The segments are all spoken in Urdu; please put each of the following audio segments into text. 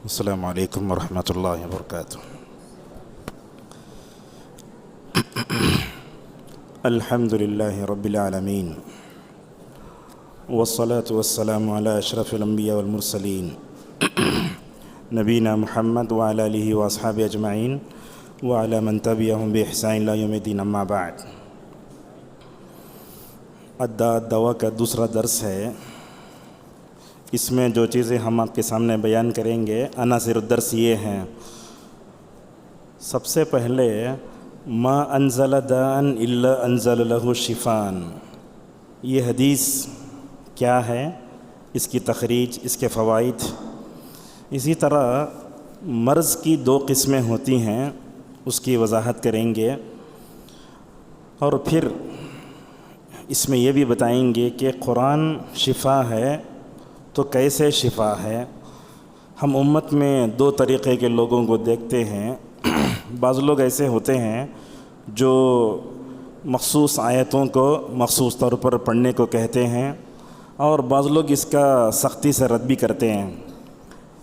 السلام علیکم ورحمۃ اللہ وبرکاتہ۔ الحمد للہ رب العالمین والصلاة والسلام علی اشرف الانبیاء والمرسلین نبینا محمد وعلی آلہ واصحابہ اجمعین وعلی من تبعہم بإحسان الی یوم الدین، اما بعد۔ دوا کا دوسرا درس ہے۔ اس میں جو چیزیں ہم آپ کے سامنے بیان کریں گے، عناصر الدرس یہ ہیں۔ سب سے پہلے ما انزل داء الا انزل له شفاء، یہ حدیث کیا ہے، اس کی تخریج، اس کے فوائد۔ اسی طرح مرض کی دو قسمیں ہوتی ہیں، اس کی وضاحت کریں گے، اور پھر اس میں یہ بھی بتائیں گے کہ قرآن شفا ہے تو کیسے شفا ہے۔ ہم امت میں دو طریقے کے لوگوں کو دیکھتے ہیں۔ بعض لوگ ایسے ہوتے ہیں جو مخصوص آیتوں کو مخصوص طور پر پڑھنے کو کہتے ہیں، اور بعض لوگ اس کا سختی سے رد بھی کرتے ہیں۔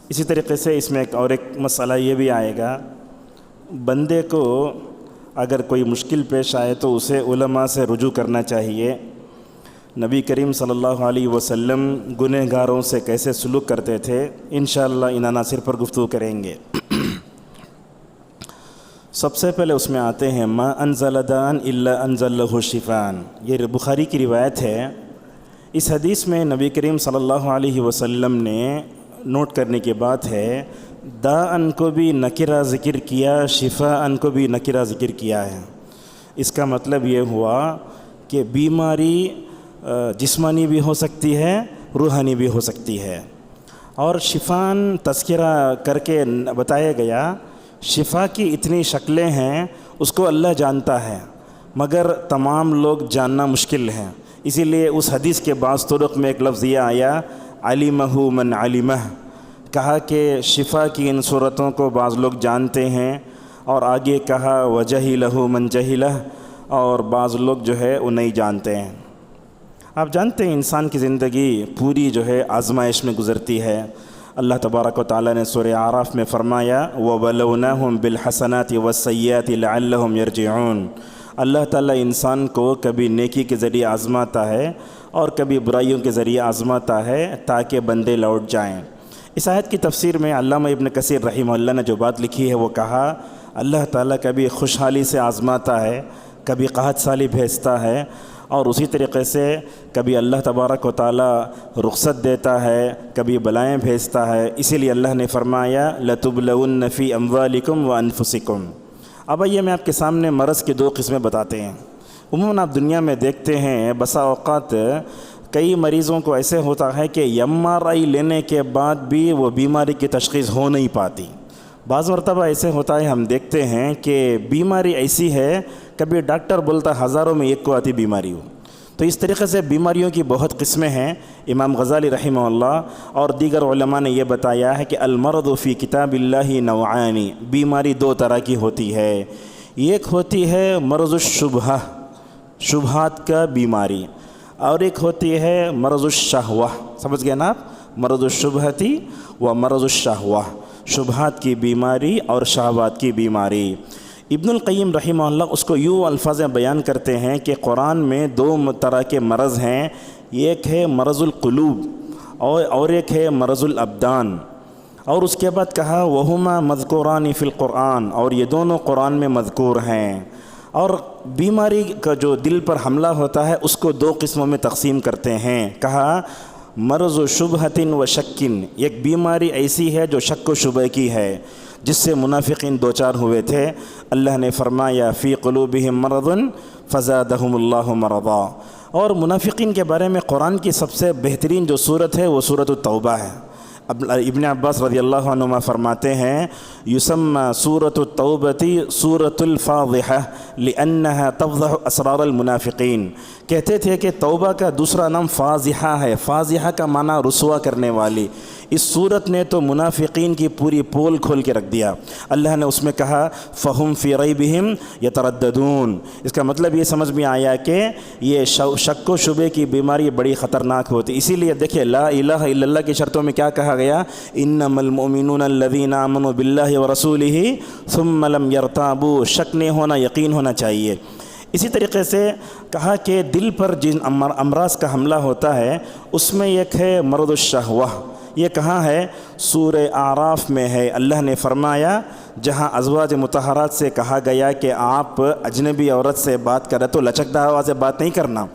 اسی طریقے سے اس میں ایک مسئلہ یہ بھی آئے گا، بندے کو اگر کوئی مشکل پیش آئے تو اسے علماء سے رجوع کرنا چاہیے۔ نبی کریم صلی اللہ علیہ وسلم گنہگاروں سے کیسے سلوک کرتے تھے، انشاءاللہ ان عناصر پر گفتگو کریں گے۔ سب سے پہلے اس میں آتے ہیں ما انزل داء الا انزل له شفاء، یہ بخاری کی روایت ہے۔ اس حدیث میں نبی کریم صلی اللہ علیہ وسلم نے نوٹ کرنے کی بات ہے، داء کو بھی نکرہ ذکر کیا، شفاء کو بھی نکرہ ذکر کیا ہے۔ اس کا مطلب یہ ہوا کہ بیماری جسمانی بھی ہو سکتی ہے، روحانی بھی ہو سکتی ہے، اور شفاء تذکرہ کر کے بتایا گیا۔ شفا کی اتنی شکلیں ہیں، اس کو اللہ جانتا ہے، مگر تمام لوگ جاننا مشکل ہے۔ اسی لیے اس حدیث کے بعض طرق میں ایک لفظ یہ آیا، علمہ من علمہ، کہا کہ شفا کی ان صورتوں کو بعض لوگ جانتے ہیں، اور آگے کہا وجہلہ من جہلہ، اور بعض لوگ جو ہے وہ نہیں جانتے ہیں۔ آپ جانتے ہیں انسان کی زندگی پوری جو ہے آزمائش میں گزرتی ہے۔ اللہ تبارک و تعالیٰ نے سورہ اعراف میں فرمایا وَبَلَوْنَاهُمْ بِالْحَسَنَاتِ وَالسَّيِّئَاتِ لَعَلَّهُمْ يَرْجِعُونَ، اللہ تعالیٰ انسان کو کبھی نیکی کے ذریعے آزماتا ہے اور کبھی برائیوں کے ذریعے آزماتا ہے تاکہ بندے لوٹ جائیں۔ اس آیت کی تفسیر میں علامہ ابن کثیر رحمہ اللہ نے جو بات لکھی ہے وہ کہا، اللہ تعالیٰ کبھی خوشحالی سے آزماتا ہے، کبھی قحط سالی بھیجتا ہے، اور اسی طریقے سے کبھی اللہ تبارک و تعالیٰ رخصت دیتا ہے، کبھی بلائیں بھیجتا ہے۔ اسی لیے اللہ نے فرمایا لَتُبْلَوُنَّ فِي أَمْوَالِكُمْ وَأَنفُسِكُمْ۔ اب آئیے میں آپ کے سامنے مرض کی دو قسمیں بتاتے ہیں۔ عموماً آپ دنیا میں دیکھتے ہیں بسا اوقات کئی مریضوں کو ایسے ہوتا ہے کہ MRI لینے کے بعد بھی وہ بیماری کی تشخیص ہو نہیں پاتی۔ بعض مرتبہ ایسے ہوتا ہے، ہم دیکھتے ہیں کہ بیماری ایسی ہے، کبھی ڈاکٹر بولتا ہزاروں میں ایک کو آتی بیماری ہو۔ تو اس طریقے سے بیماریوں کی بہت قسمیں ہیں۔ امام غزالی رحمہ اللہ اور دیگر علماء نے یہ بتایا ہے کہ المرض فی کتاب اللہ نوعان، بیماری دو طرح کی ہوتی ہے۔ ایک ہوتی ہے مرض الشبہہ، شبہات کا بیماری، اور ایک ہوتی ہے مرض الشہوہ۔ سمجھ گئے نا آپ؟ مرض الشبہتی و مرض الشہوہ، شبہات کی بیماری اور شہوات کی بیماری۔ ابن القیم رحمہ اللہ اس کو یوں الفاظ بیان کرتے ہیں کہ قرآن میں دو طرح کے مرض ہیں، ایک ہے مرض القلوب اور ایک ہے مرض الابدان، اور اس کے بعد کہا وہما مذکوران فی القرآن، اور یہ دونوں قرآن میں مذکور ہیں۔ اور بیماری کا جو دل پر حملہ ہوتا ہے اس کو دو قسموں میں تقسیم کرتے ہیں۔ کہا مرض و شبہتن و شکن، ایک بیماری ایسی ہے جو شک و شبہ کی ہے، جس سے منافقین دو چار ہوئے تھے۔ اللہ نے فرمایا فی قلوبہم مرض فزادہم اللہ مرضا، اور منافقین کے بارے میں قرآن کی سب سے بہترین جو صورت ہے وہ سورۃ التوبہ ہے۔ ابن عباس رضی اللہ عنہما فرماتے ہیں یسمى سورۃ التوبۃ سورۃ الفاضحہ لأنہا تفضح اسرار المنافقین، کہتے تھے کہ توبہ کا دوسرا نام فاضحہ ہے، فاضحہ کا معنی رسوا کرنے والی۔ اس صورت نے تو منافقین کی پوری پول کھول کے رکھ دیا۔ اللہ نے اس میں کہا فہم فی ریبہم یترددون، اس کا مطلب یہ سمجھ میں آیا کہ یہ شک و شبے کی بیماری بڑی خطرناک ہوتی۔ اسی لیے دیکھیں لا الہ الا اللہ کی شرطوں میں کیا کہا گیا انما المؤمنون الذین آمنوا باللہ ورسولہ ثم لم یرتابوا، شک نہیں ہونا، یقین ہونا چاہیے۔ اسی طریقے سے کہا کہ دل پر جن امراض کا حملہ ہوتا ہے اس میں ایک ہے مرض الشہوہ، یہ کہاں ہے؟ سورہ اعراف میں ہے۔ اللہ نے فرمایا جہاں ازواج مطہرات سے کہا گیا کہ آپ اجنبی عورت سے بات کریں تو لچکدار آواز سے بات نہیں کرنا،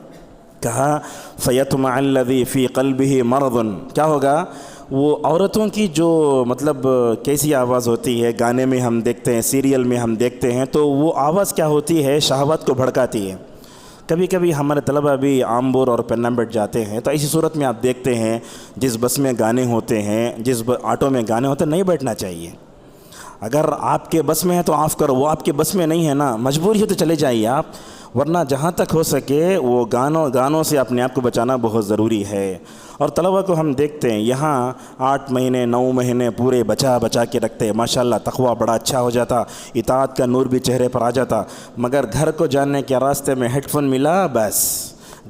کہا فَيَطْمَعَ الَّذِي فِي قَلْبِهِ مَرْضٌ، کیا ہوگا؟ وہ عورتوں کی جو مطلب کیسی آواز ہوتی ہے، گانے میں ہم دیکھتے ہیں، سیریل میں ہم دیکھتے ہیں، تو وہ آواز کیا ہوتی ہے؟ شہوات کو بھڑکاتی ہے۔ کبھی کبھی ہمارے طلبہ بھی آمبور اور پینامبٹ جاتے ہیں تو ایسی صورت میں آپ دیکھتے ہیں جس بس میں گانے ہوتے ہیں، جس آٹو میں گانے ہوتے ہیں، نہیں بیٹھنا چاہیے۔ اگر آپ کے بس میں ہے تو آف کرو، وہ آپ کے بس میں نہیں ہے نا، مجبوری ہے تو چلے جائیے آپ، ورنہ جہاں تک ہو سکے وہ گانوں سے اپنے آپ کو بچانا بہت ضروری ہے۔ اور طلبہ کو ہم دیکھتے ہیں یہاں 8 مہینے 9 مہینے پورے بچا کے رکھتے ہیں، ماشاءاللہ تقویٰ بڑا اچھا ہو جاتا، اطاعت کا نور بھی چہرے پر آ جاتا، مگر گھر کو جانے کے راستے میں ہیڈ فون ملا، بس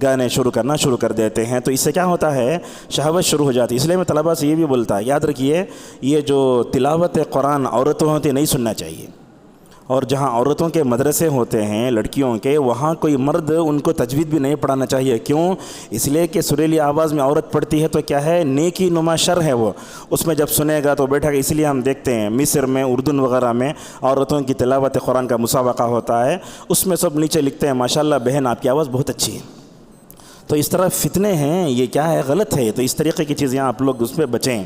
گانے کرنا شروع کر دیتے ہیں، تو اس سے کیا ہوتا ہے؟ شہوت شروع ہو جاتی ہے۔ اس لیے میں طلبہ سے یہ بھی بولتا ہے، یاد رکھیے یہ جو تلاوت قرآن عورتوں ہوتی نہیں سننا چاہیے، اور جہاں عورتوں کے مدرسے ہوتے ہیں لڑکیوں کے، وہاں کوئی مرد ان کو تجوید بھی نہیں پڑھانا چاہیے۔ کیوں؟ اس لیے کہ سریلی آواز میں عورت پڑھتی ہے تو کیا ہے؟ نیکی نما شر ہے، وہ اس میں جب سنے گا تو بیٹھا گا۔ اس لیے ہم دیکھتے ہیں مصر میں، اردن وغیرہ میں عورتوں کی تلاوت قرآن کا مسابقہ ہوتا ہے، اس میں سب نیچے لکھتے ہیں ماشاءاللہ بہن آپ کی آواز بہت اچھی ہے۔ تو اس طرح فتنے ہیں، یہ کیا ہے؟ غلط ہے۔ تو اس طریقے کی چیزیں آپ لوگ اس پہ بچیں۔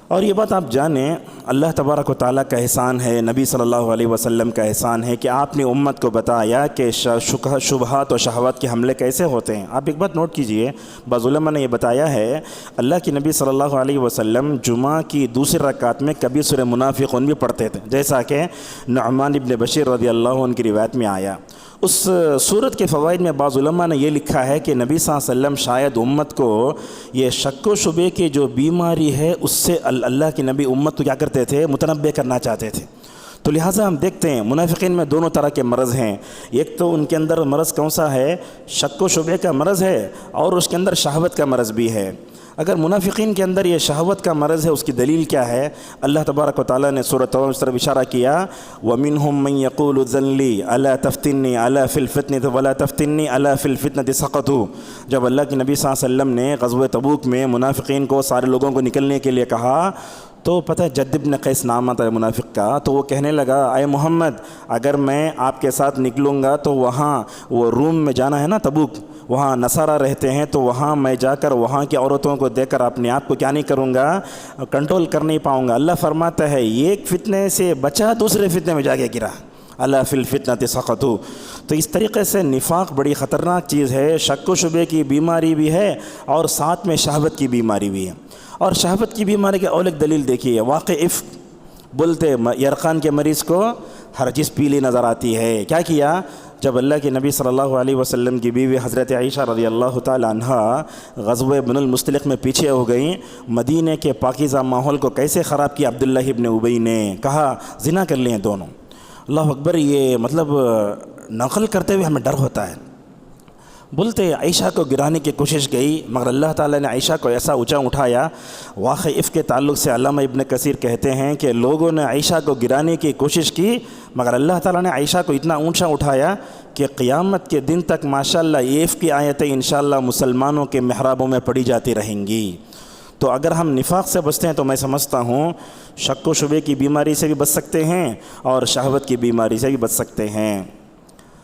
اور یہ بات آپ جانیں اللہ تبارک و تعالیٰ کا احسان ہے، نبی صلی اللہ علیہ وسلم کا احسان ہے کہ آپ نے امت کو بتایا کہ شبہات و شہوات کے حملے کیسے ہوتے ہیں۔ آپ ایک بات نوٹ کیجئے، بعض علماء نے یہ بتایا ہے اللہ کی نبی صلی اللہ علیہ وسلم جمعہ کی دوسری رکعت میں کبھی سورہ منافقون بھی پڑھتے تھے، جیسا کہ نعمان ابن بشیر رضی اللہ عنہ کی روایت میں آیا۔ اس صورت کے فوائد میں بعض علماء نے یہ لکھا ہے کہ نبی صلی اللہ علیہ وسلم شاید امت کو یہ شک و شبے کی جو بیماری ہے اس سے اللہ کے نبی امت کو کیا کرتے تھے؟ متنبع کرنا چاہتے تھے۔ تو لہٰذا ہم دیکھتے ہیں منافقین میں دونوں طرح کے مرض ہیں، ایک تو ان کے اندر مرض کون سا ہے؟ شک و شبے کا مرض ہے، اور اس کے اندر شہوت کا مرض بھی ہے۔ اگر منافقین کے اندر یہ شہوت کا مرض ہے، اس کی دلیل کیا ہے؟ اللہ تبارک و تعالیٰ نے سورۃ توبہ میں اس طرف اشارہ کیا، وَمِنْهُمْ مَنْ يَقُولُ ذَنْ لِي أَلَا تَفْتِنِّي أَلَا فِي الْفِتْنَةِ وَلَا تَفْتِنِّي أَلَا فِي الْفِتْنَةِ سَقَطُوا۔ جب اللہ کے نبی صلی اللہ علیہ وسلم نے غزوہ تبوک میں منافقین کو، سارے لوگوں کو نکلنے کے لیے کہا، تو پتہ ہے جد بن قیس نام آتا ہے منافق کا، تو وہ کہنے لگا اے محمد اگر میں آپ کے ساتھ نکلوں گا تو وہاں وہ روم میں جانا ہے نا تبوک، وہاں نصارہ رہتے ہیں، تو وہاں میں جا کر وہاں کی عورتوں کو دیکھ کر اپنے آپ کو کیا نہیں کروں گا؟ کنٹرول کر نہیں پاؤں گا۔ اللہ فرماتا ہے ایک فتنے سے بچا، دوسرے فتنے میں جا کے گرا، اللہ فی الفتنۃ سقطوا۔ تو اس طریقے سے نفاق بڑی خطرناک چیز ہے، شک و شبے کی بیماری بھی ہے اور ساتھ میں شہوت کی بیماری بھی ہے۔ اور شہوت کی بیماری کے اور ایک دلیل دیکھیے، واقع عفق بولتے یرقان کے مریض کو ہر چیز پیلی نظر آتی ہے۔ کیا کیا؟ جب اللہ کے نبی صلی اللہ علیہ وسلم کی بیوی حضرت عائشہ رضی اللہ تعالی عنہا غزوہ بن المصطلق میں پیچھے ہو گئیں، مدینے کے پاکیزہ ماحول کو کیسے خراب کیا عبداللہ ابن ابی نے، کہا زنا کر لیں دونوں۔ اللہ اکبر، یہ مطلب نقل کرتے ہوئے ہمیں ڈر ہوتا ہے۔ بولتے عائشہ کو گرانے کی کوشش گئی، مگر اللہ تعالیٰ نے عائشہ کو ایسا اونچا اٹھایا۔ واقع عفق کے تعلق سے علامہ ابن کثیر کہتے ہیں کہ لوگوں نے عائشہ کو گرانے کی کوشش کی، مگر اللہ تعالیٰ نے عائشہ کو اتنا اونچا اٹھایا کہ قیامت کے دن تک ماشاءاللہ یہ عفق کی آیتیں انشاءاللہ مسلمانوں کے محرابوں میں پڑھی جاتی رہیں گی۔ تو اگر ہم نفاق سے بچتے ہیں تو میں سمجھتا ہوں شک و شبے کی بیماری سے بھی بچ سکتے ہیں اور شہوت کی بیماری سے بھی بچ سکتے ہیں۔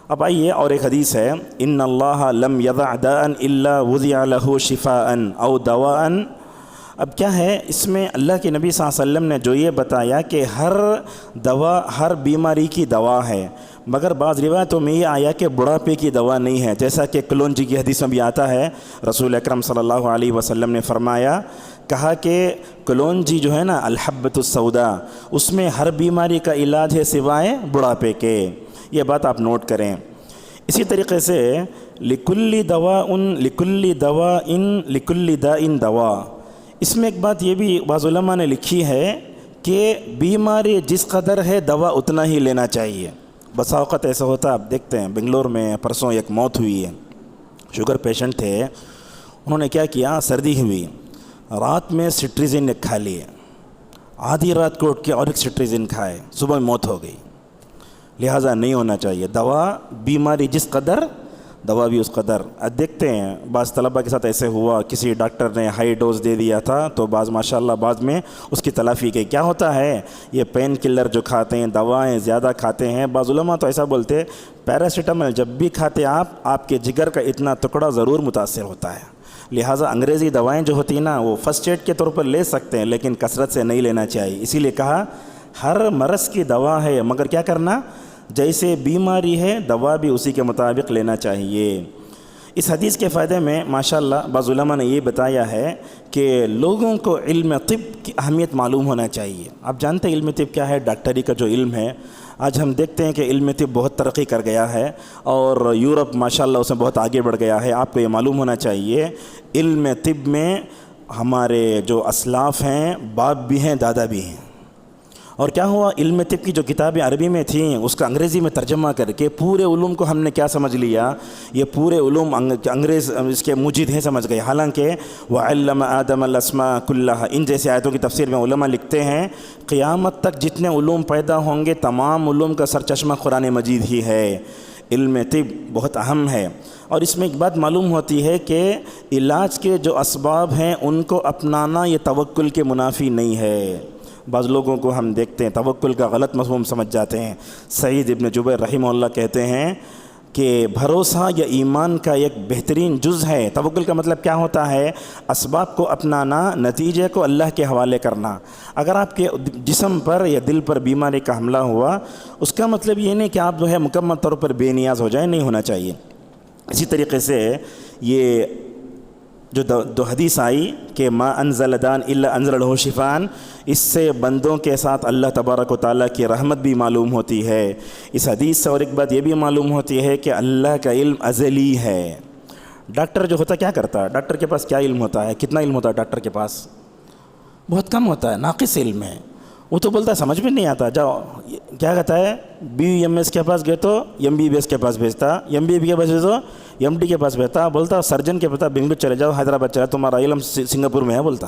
اب آئیے اور ایک حدیث ہے، ان اللہ لم یضع داء الا وضع له شفاء او دواء۔ اب کیا ہے اس میں اللہ کے نبی صلی اللہ علیہ وسلم نے جو یہ بتایا کہ ہر دوا ہر بیماری کی دوا ہے، مگر بعض روایتوں میں یہ آیا کہ بڑھاپے کی دوا نہیں ہے، جیسا کہ کلونجی کی حدیث میں بھی آتا ہے۔ رسول اکرم صلی اللہ علیہ وسلم نے فرمایا، کہا کہ کلونجی جو ہے نا الحبۃ السوداء، اس میں ہر بیماری کا علاج ہے سوائے بڑھاپے کے۔ یہ بات آپ نوٹ کریں۔ اسی طریقے سے لکل داء دوا، اس میں ایک بات یہ بھی بعض علماء نے لکھی ہے کہ بیماری جس قدر ہے دوا اتنا ہی لینا چاہیے۔ بسا اوقات ایسا ہوتا ہے، آپ دیکھتے ہیں بنگلور میں پرسوں ایک موت ہوئی ہے، شوگر پیشنٹ تھے، انہوں نے کیا کیا، سردی ہوئی رات میں سٹریزن ایک کھا لیے، آدھی رات کو اٹھ کے اور ایک سٹریزن کھائے، صبح موت ہو گئی. لہٰذا نہیں ہونا چاہیے. دوا بیماری جس قدر دوا بھی اس قدر. دیکھتے ہیں بعض طلبہ کے ساتھ ایسے ہوا، کسی ڈاکٹر نے ہائی ڈوز دے دیا تھا تو بعض ماشاءاللہ بعد میں اس کی تلافی گئی. کیا ہوتا ہے یہ پین کلر جو کھاتے ہیں، دوائیں زیادہ کھاتے ہیں. بعض علماء تو ایسا بولتے پیراسیٹامول جب بھی کھاتے آپ کے جگر کا اتنا ٹکڑا ضرور متاثر ہوتا ہے. لہٰذا انگریزی دوائیں جو ہوتی ہیں نا وہ فرسٹ ایڈ کے طور پر لے سکتے ہیں لیکن کثرت سے نہیں لینا چاہیے. اسی لیے کہا ہر مرض کی دوا ہے، مگر کیا کرنا، جیسے بیماری ہے دوا بھی اسی کے مطابق لینا چاہیے. اس حدیث کے فائدے میں ماشاءاللہ بعض علماء نے یہ بتایا ہے کہ لوگوں کو علم طب کی اہمیت معلوم ہونا چاہیے. آپ جانتے ہیں علم طب کیا ہے؟ ڈاکٹری کا جو علم ہے. آج ہم دیکھتے ہیں کہ علم طب بہت ترقی کر گیا ہے اور یورپ ماشاءاللہ اس میں بہت آگے بڑھ گیا ہے. آپ کو یہ معلوم ہونا چاہیے علم طب میں ہمارے جو اسلاف ہیں باپ بھی ہیں دادا بھی ہیں. اور کیا ہوا، علم طب کی جو کتابیں عربی میں تھیں اس کا انگریزی میں ترجمہ کر کے پورے علوم کو ہم نے کیا سمجھ لیا، یہ پورے علوم انگریز اس کے موجد ہیں سمجھ گئے. حالانکہ وَعَلَّمَ آدَمَ الْأَسْمَاءَ كُلَّهَا ان جیسے آیتوں کی تفسیر میں علماء لکھتے ہیں قیامت تک جتنے علوم پیدا ہوں گے تمام علوم کا سرچشمہ قرآن مجید ہی ہے. علم طب بہت اہم ہے. اور اس میں ایک بات معلوم ہوتی ہے کہ علاج کے جو اسباب ہیں ان کو اپنانا یہ توکل کے منافی نہیں ہے. بعض لوگوں کو ہم دیکھتے ہیں توکل کا غلط مفہوم سمجھ جاتے ہیں. سعید ابن جبیر رحمہ اللہ کہتے ہیں کہ بھروسہ یا ایمان کا ایک بہترین جز ہے. توکل کا مطلب کیا ہوتا ہے؟ اسباب کو اپنانا، نتیجے کو اللہ کے حوالے کرنا. اگر آپ کے جسم پر یا دل پر بیماری کا حملہ ہوا اس کا مطلب یہ نہیں کہ آپ جو ہے مکمل طور پر بے نیاز ہو جائیں، نہیں ہونا چاہیے. اسی طریقے سے یہ جو دو حدیث آئی کہ ما انزل دان الا انزل له شفاء، اس سے بندوں کے ساتھ اللہ تبارک و تعالیٰ کی رحمت بھی معلوم ہوتی ہے. اس حدیث سے اور ایک بات یہ بھی معلوم ہوتی ہے کہ اللہ کا علم ازلی ہے. ڈاکٹر جو ہوتا کیا کرتا ہے؟ ڈاکٹر کے پاس کیا علم ہوتا ہے؟ کتنا علم ہوتا ہے ڈاکٹر کے پاس؟ بہت کم ہوتا ہے، ناقص علم ہے. وہ تو بولتا ہے سمجھ میں نہیں آتا، جاؤ کیا کہتا ہے BMS کے پاس گئے تو MBBS کے پاس بھیجتا، MBB کے پاس بھیجو MD کے پاس بھیجتا، بولتا سرجن کے پتا بنگلور چلے جاؤ، حیدرآباد چلے، تمہارا علم سنگاپور میں ہے بولتا.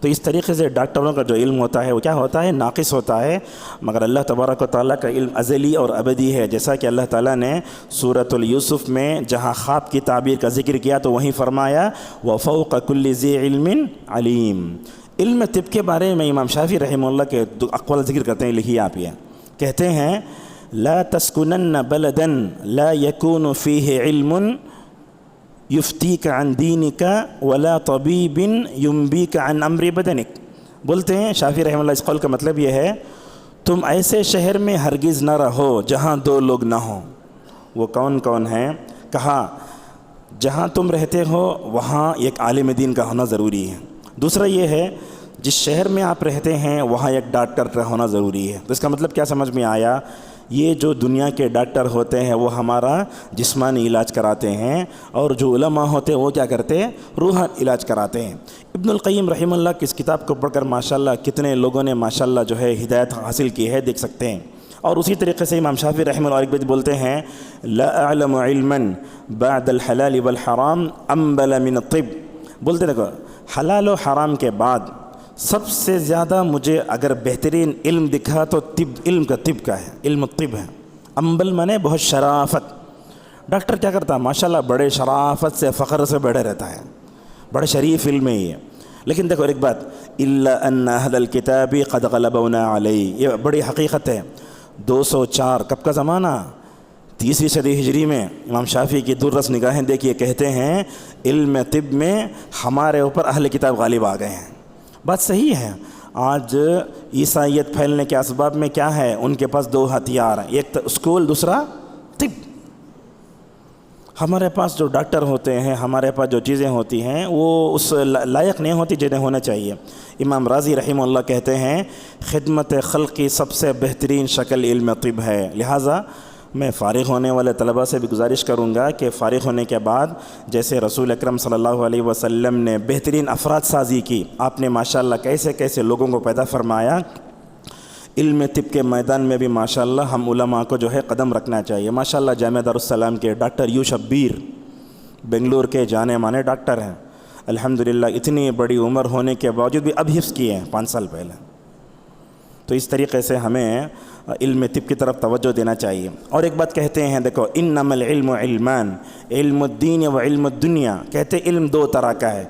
تو اس طریقے سے ڈاکٹروں کا جو علم ہوتا ہے وہ کیا ہوتا ہے؟ ناقص ہوتا ہے. مگر اللہ تبارک و تعالیٰ کا علم ازلی اور ابدی ہے. جیسا کہ اللہ تعالیٰ نے سورۃ یوسف میں جہاں خواب کی تعبیر کا ذکر کیا تو وہیں فرمایا وَفَوْقَ كُلِّ ذِي عِلْمٍ عَلِيمٍ. علم طب کے بارے میں امام شافعی رحمہ اللہ کے اقوال ذکر کرتے ہیں، لکھیے آپ. یہ کہتے ہیں لا تسکنن بلدا لا يكون فيه علم يفتيك عن دينك ولا طبيب ينبيك عن امر بدنك. بولتے ہیں شافعی رحمہ اللہ اس قول کا مطلب یہ ہے تم ایسے شہر میں ہرگز نہ رہو جہاں دو لوگ نہ ہوں. وہ کون کون ہیں؟ کہا جہاں تم رہتے ہو وہاں ایک عالم دین کا ہونا ضروری ہے. دوسرا یہ ہے جس شہر میں آپ رہتے ہیں وہاں ایک ڈاکٹر کا ہونا ضروری ہے. تو اس کا مطلب کیا سمجھ میں آیا؟ یہ جو دنیا کے ڈاکٹر ہوتے ہیں وہ ہمارا جسمانی علاج کراتے ہیں اور جو علماء ہوتے ہیں وہ کیا کرتے ہیں؟ روحانی علاج کراتے ہیں. ابن القیم رحمہ اللہ کی اس کتاب کو پڑھ کر ماشاءاللہ کتنے لوگوں نے ماشاءاللہ جو ہے ہدایت حاصل کی ہے، دیکھ سکتے ہیں. اور اسی طریقے سے امام شافعی رحمہ اللہ ایک بات بولتے ہیں لا اعلم علما بعد الحلال والحرام انبل من الطب. بولتے دیکھو حلال و حرام کے بعد سب سے زیادہ مجھے اگر بہترین علم دکھا تو علم کا ہے، علم الطب ہے. انبل مانے بہت شرافت. ڈاکٹر کیا کرتا ہے؟ ماشاءاللہ بڑے شرافت سے فخر سے بیٹھے رہتا ہے، بڑے شریف علم ہے یہ. لیکن دیکھو ایک بات الا ان اہل الکتاب قد غلبونا علیہ، یہ بڑی حقیقت ہے. 204 کب کا زمانہ؟ 30ویں صدی ہجری میں. امام شافعی کی دررس نگاہیں دیکھیے، کہتے ہیں علم طب میں ہمارے اوپر اہل کتاب غالب آ گئے ہیں. بات صحیح ہے. آج عیسائیت پھیلنے کے اسباب میں کیا ہے؟ ان کے پاس 2 ہتھیار ہیں، ایک اسکول، دوسرا طب. ہمارے پاس جو ڈاکٹر ہوتے ہیں، ہمارے پاس جو چیزیں ہوتی ہیں وہ اس لائق نہیں ہوتی جنہیں ہونا چاہیے. امام راضی رحمہ اللہ کہتے ہیں خدمت خلق کی سب سے بہترین شکل علم طب ہے. لہٰذا میں فارغ ہونے والے طلباء سے بھی گزارش کروں گا کہ فارغ ہونے کے بعد جیسے رسول اکرم صلی اللہ علیہ وسلم نے بہترین افراد سازی کی، آپ نے ماشاءاللہ کیسے کیسے لوگوں کو پیدا فرمایا، علم طب کے میدان میں بھی ماشاءاللہ ہم علماء کو جو ہے قدم رکھنا چاہیے. ماشاءاللہ جامعہ دارالسلام کے ڈاکٹر یو شبیر بنگلور کے جانے مانے ڈاکٹر ہیں. الحمدللہ اتنی بڑی عمر ہونے کے باوجود بھی اب حفظ کیے ہیں 5 سال پہلے. تو اس طریقے سے ہمیں علم طب کی طرف توجہ دینا چاہیے. اور ایک بات کہتے ہیں دیکھو، انما العلم علمان، علم الدین و علم الدنیا. کہتے علم 2 طرح کا ہے.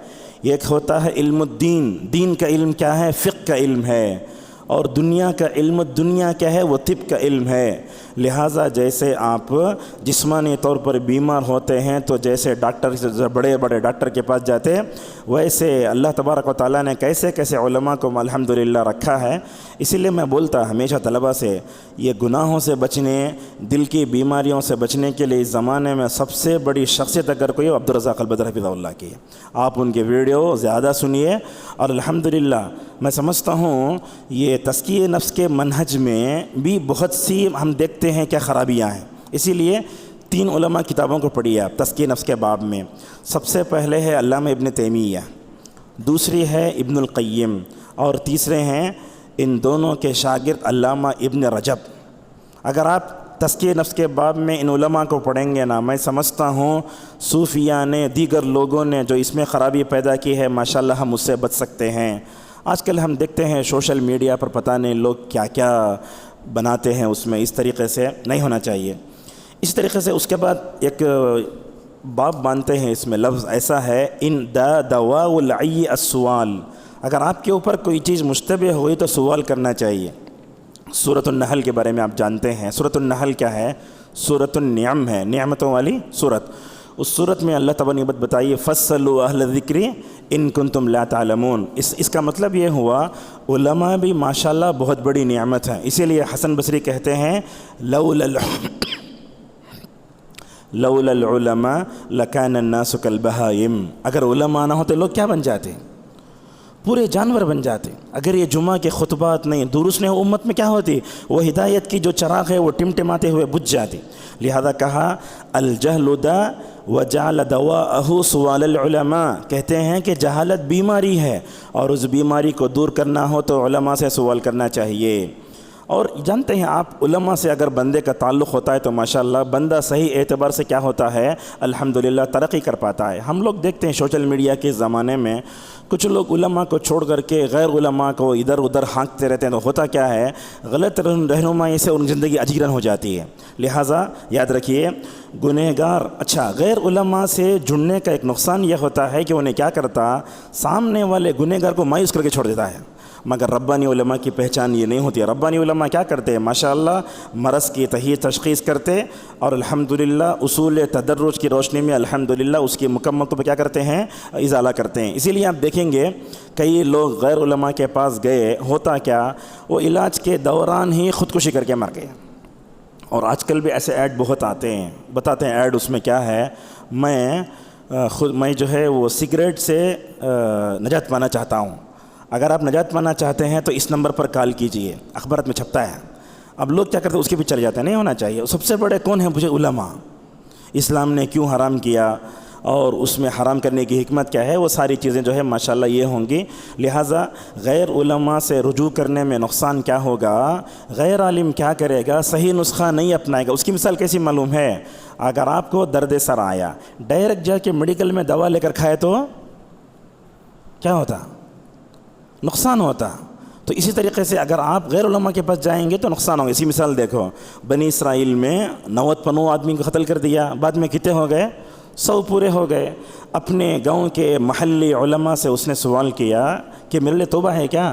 ایک ہوتا ہے علم الدین، دین کا علم کیا ہے؟ فقہ کا علم ہے. اور دنیا کا علم، دنیا کیا ہے؟ وہ طب کا علم ہے. لہٰذا جیسے آپ جسمانی طور پر بیمار ہوتے ہیں تو جیسے ڈاکٹر سے بڑے بڑے ڈاکٹر کے پاس جاتے ہیں، ویسے اللہ تبارک و تعالیٰ نے کیسے کیسے علماء کو الحمدللہ رکھا ہے. اسی لیے میں بولتا ہمیشہ طلباء سے، یہ گناہوں سے بچنے، دل کی بیماریوں سے بچنے کے لیے اس زمانے میں سب سے بڑی شخصیت اگر کوئی عبدالرزاق البدر حفظہ اللہ کی. آپ ان کے ویڈیو زیادہ سنیے. اور الحمدللہ میں سمجھتا ہوں یہ تزکیہ نفس کے منہج میں بھی بہت سی ہم دیکھتے ہیں کیا خرابیاں ہیں. اسی لیے 3 علماء کتابوں کو پڑھیے آپ تزکیہ نفس کے باب میں. سب سے پہلے ہے علامہ ابن تیمیہ، دوسری ہے ابن القیم، اور تیسرے ہیں ان دونوں کے شاگرد علامہ ابن رجب. اگر آپ تزکیہ نفس کے باب میں ان علماء کو پڑھیں گے نا، میں سمجھتا ہوں صوفیہ نے، دیگر لوگوں نے جو اس میں خرابی پیدا کی ہے، ماشاءاللہ ہم اس سے بچ سکتے ہیں. آج کل ہم دیکھتے ہیں سوشل میڈیا پر پتہ نہیں لوگ کیا کیا بناتے ہیں، اس میں اس طریقے سے نہیں ہونا چاہیے. اس طریقے سے اس کے بعد ایک باب باندھتے ہیں، اس میں لفظ ایسا ہے، ان دواء العی السؤال. اگر آپ کے اوپر کوئی چیز مشتبہ ہوئی تو سوال کرنا چاہیے. سورۃ النحل کے بارے میں آپ جانتے ہیں. سورۃ النحل کیا ہے؟ سورۃ النعم ہے، نعمتوں والی سورت. اس سورت میں اللہ تعالیٰ نے بتائیے فَاسْأَلُوا أَهْلَ الذِّكْرِ إِن كُنتُمْ لَا تَعْلَمُونَ. اس کا مطلب یہ ہوا علماء بھی ماشاءاللہ بہت بڑی نعمت ہے. اسی لیے حسن بصری کہتے ہیں لولا العلماء لَكَانَ النَّاسُ كَالْبَهَائِمِ. اگر علماء نہ ہوتے لوگ کیا بن جاتے؟ پورے جانور بن جاتے. اگر یہ جمعہ کے خطبات نہیں، دروس نے امت میں کیا ہوتی؟ وہ ہدایت کی جو چراغ ہے وہ ٹمٹماتے ہوئے بجھ جاتی. لہذا کہا الجہل دا وجعل دواءہ سؤال العلماء. کہتے ہیں کہ جہالت بیماری ہے، اور اس بیماری کو دور کرنا ہو تو علماء سے سوال کرنا چاہیے. اور جانتے ہیں آپ علماء سے اگر بندے کا تعلق ہوتا ہے تو ماشاءاللہ بندہ صحیح اعتبار سے کیا ہوتا ہے؟ الحمدللہ ترقی کر پاتا ہے. ہم لوگ دیکھتے ہیں سوشل میڈیا کے زمانے میں کچھ لوگ علماء کو چھوڑ کر کے غیر علماء کو ادھر ادھر ہانکتے رہتے ہیں. تو ہوتا کیا ہے؟ غلط رہنمائی سے ان کی زندگی اجیرن ہو جاتی ہے. لہٰذا یاد رکھیے گنہگار غیر علماء سے جڑنے کا ایک نقصان یہ ہوتا ہے کہ انہیں کیا کرتا؟ سامنے والے گنہگار کو مایوس کر کے چھوڑ دیتا ہے. مگر ربانی علماء کی پہچان یہ نہیں ہوتی ہے. ربانی علماء کیا کرتے ہیں؟ ماشاءاللہ مرض کی صحیح تشخیص کرتے اور الحمدللہ اصول تدرج کی روشنی میں الحمدللہ اس کی مکمل طور پر کیا کرتے ہیں؟ ازالہ کرتے ہیں. اسی لیے آپ دیکھیں گے کئی لوگ غیر علماء کے پاس گئے، ہوتا کیا؟ وہ علاج کے دوران ہی خودکشی کر کے مر گئے. اور آج کل بھی ایسے ایڈ بہت آتے ہیں، بتاتے ہیں ایڈ اس میں کیا ہے، میں جو ہے وہ سگریٹ سے نجات پانا چاہتا ہوں. اگر آپ نجات پانا چاہتے ہیں تو اس نمبر پر کال کیجئے، اخبارات میں چھپتا ہے. اب لوگ کیا کرتے ہیں؟ اس کے پیچھے چلے جاتے ہیں. نہیں ہونا چاہیے. سب سے بڑے کون ہیں؟ مجھے علماء. اسلام نے کیوں حرام کیا اور اس میں حرام کرنے کی حکمت کیا ہے، وہ ساری چیزیں جو ہے ماشاءاللہ یہ ہوں گی. لہٰذا غیر علماء سے رجوع کرنے میں نقصان کیا ہوگا؟ غیر عالم کیا کرے گا؟ صحیح نسخہ نہیں اپنائے گا. اس کی مثال کیسی معلوم ہے؟ اگر آپ کو درد سر آیا، ڈائریکٹ جا کے میڈیکل میں دوا لے کر کھائے تو کیا ہوتا؟ نقصان ہوتا. تو اسی طریقے سے اگر آپ غیر علماء کے پاس جائیں گے تو نقصان ہوگا. اسی مثال دیکھو، بنی اسرائیل میں 90 آدمی کو قتل کر دیا، بعد میں کتنے ہو گئے؟ 100 پورے ہو گئے. اپنے گاؤں کے محلی علماء سے اس نے سوال کیا کہ میرے لیے توبہ ہے کیا؟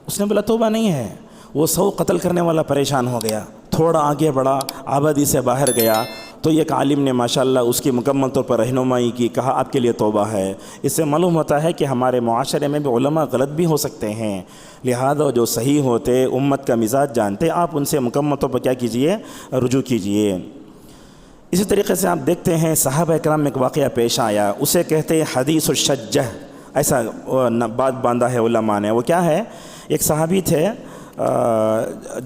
اس نے بولا توبہ نہیں ہے. وہ 100 قتل کرنے والا پریشان ہو گیا، تھوڑا آگے بڑھا، آبادی سے باہر گیا تو ایک عالم نے ماشاءاللہ اس کی مکمل طور پر رہنمائی کی، کہا آپ کے لیے توبہ ہے. اس سے معلوم ہوتا ہے کہ ہمارے معاشرے میں بھی علماء غلط بھی ہو سکتے ہیں. لہذا جو صحیح ہوتے، امت کا مزاج جانتے، آپ ان سے مکمل طور پر کیا کیجئے؟ رجوع کیجئے. اسی طریقے سے آپ دیکھتے ہیں صحابہ اکرام میں ایک واقعہ پیش آیا، اسے کہتے ہیں حدیث الشجہ. ایسا بات باندھا ہے علماء نے. وہ کیا ہے؟ ایک صحابی تھے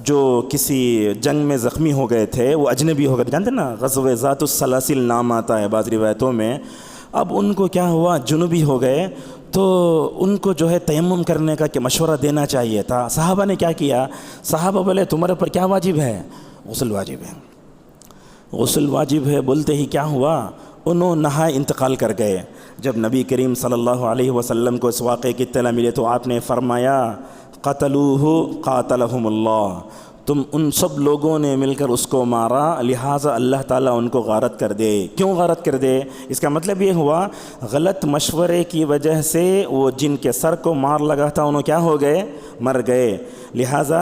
جو کسی جنگ میں زخمی ہو گئے تھے، وہ اجنبی ہو گئے، جانتے نا غزوہ ذات السلاسل نام آتا ہے بعض روایتوں میں. اب ان کو کیا ہوا؟ جنوبی ہو گئے. تو ان کو جو ہے تیمم کرنے کا کہ مشورہ دینا چاہیے تھا. صحابہ نے کیا کیا؟ صحابہ بولے تمہارے پر کیا واجب ہے؟ غسل واجب ہے. غسل واجب ہے بولتے ہی کیا ہوا؟ انہوں نہا انتقال کر گئے۔ جب نبی کریم صلی اللہ علیہ وسلم کو اس واقعے کی اطلاع ملی تو آپ نے فرمایا قتلوہ قاتلہم اللہ، تم ان سب لوگوں نے مل کر اس کو مارا، لہٰذا اللہ تعالیٰ ان کو غارت کر دے۔ کیوں غارت کر دے؟ اس کا مطلب یہ ہوا غلط مشورے کی وجہ سے وہ جن کے سر کو مار لگا تھا انہوں کیا ہو گئے؟ مر گئے۔ لہٰذا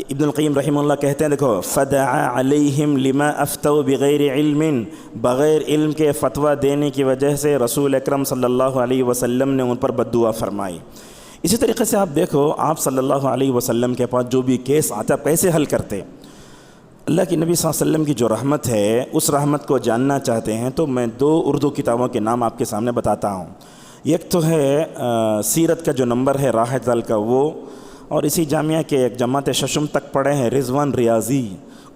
ابن القیم رحمہ اللہ کہتے ہیں دیکھو فدعا علیہم لما افتوا بغیر علم، بغیر علم کے فتویٰ دینے کی وجہ سے رسول اکرم صلی اللہ علیہ وسلم نے ان پر بد دعا فرمائی۔ اسی طریقے سے آپ دیکھو آپ صلی اللہ علیہ وسلم کے پاس جو بھی کیس آتا کیسے حل کرتے؟ اللہ کی نبی صلی اللہ علیہ وسلم کی جو رحمت ہے اس رحمت کو جاننا چاہتے ہیں تو میں 2 اردو کتابوں کے نام آپ کے سامنے بتاتا ہوں۔ ایک تو ہے سیرت کا جو نمبر ہے راحت ال کا وہ، اور اسی جامعہ کے ایک جماعت ششم تک پڑھے ہیں رضوان ریاضی،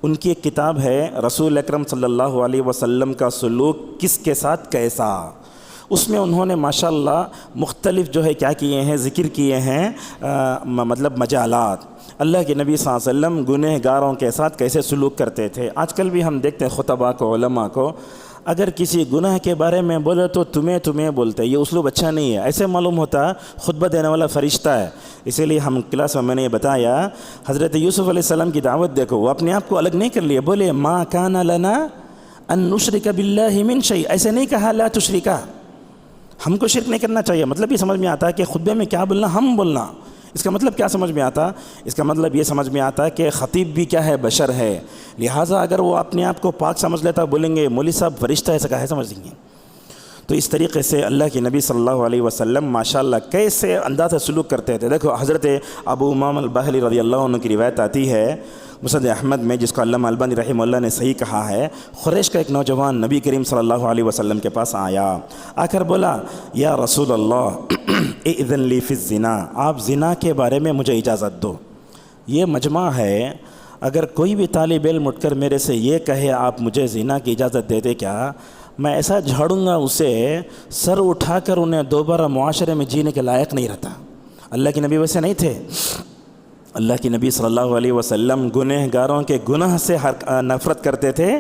ان کی ایک کتاب ہے رسول اکرم صلی اللہ علیہ وسلم کا سلوک کس کے ساتھ کیسا۔ اس میں انہوں نے ماشاءاللہ مختلف جو ہے کیا کیے ہیں، ذکر کیے ہیں مطلب مجالات، اللہ کے نبی صلی اللہ علیہ وسلم گنہ گاروں کے ساتھ کیسے سلوک کرتے تھے۔ آج کل بھی ہم دیکھتے ہیں خطباء کو، علماء کو، اگر کسی گناہ کے بارے میں بولے تو تمہیں بولتے، یہ اسلوب اچھا نہیں ہے، ایسے معلوم ہوتا خطبہ دینے والا فرشتہ ہے۔ اسی لیے ہم کلاس میں نے یہ بتایا حضرت یوسف علیہ السلام کی دعوت دیکھو، وہ اپنے آپ کو الگ نہیں کر لیے، بولے ما کان لنا ان نشرک باللہ من شیء، ایسے نہیں کہا لا تشرکا، ہم کو شرک نہیں کرنا چاہیے۔ مطلب یہ سمجھ میں آتا ہے کہ خطبے میں کیا بولنا، ہم بولنا، اس کا مطلب کیا سمجھ میں آتا؟ اس کا مطلب یہ سمجھ میں آتا ہے کہ خطیب بھی کیا ہے، بشر ہے، لہٰذا اگر وہ اپنے آپ کو پاک سمجھ لیتا بولیں گے مولوی صاحب فرشتہ ایسا کہا ہے، سمجھ لیں گے۔ تو اس طریقے سے اللہ کے نبی صلی اللہ علیہ وسلم ماشاءاللہ کیسے انداز سے سلوک کرتے تھے۔ دیکھو حضرت ابو امام الباہلی رضی اللہ عنہ کی روایت آتی ہے مسند احمد میں، جس کو علامہ البانی رحمہ اللہ نے صحیح کہا ہے، قریش کا ایک نوجوان نبی کریم صلی اللہ علیہ وسلم کے پاس آیا، آ کر بولا یا رسول اللہ اذن لی فی الزنا، آپ زنا کے بارے میں مجھے اجازت دو۔ یہ مجمع ہے، اگر کوئی بھی طالب علم اٹھ کر میرے سے یہ کہے آپ مجھے زنا کی اجازت دیتے کیا، میں ایسا جھاڑوں گا اسے، سر اٹھا کر انہیں دوبارہ معاشرے میں جینے کے لائق نہیں رہتا۔ اللہ کے نبی ویسے نہیں تھے۔ اللہ کی نبی صلی اللہ علیہ وسلم گنہ گاروں کے گناہ سے نفرت کرتے تھے،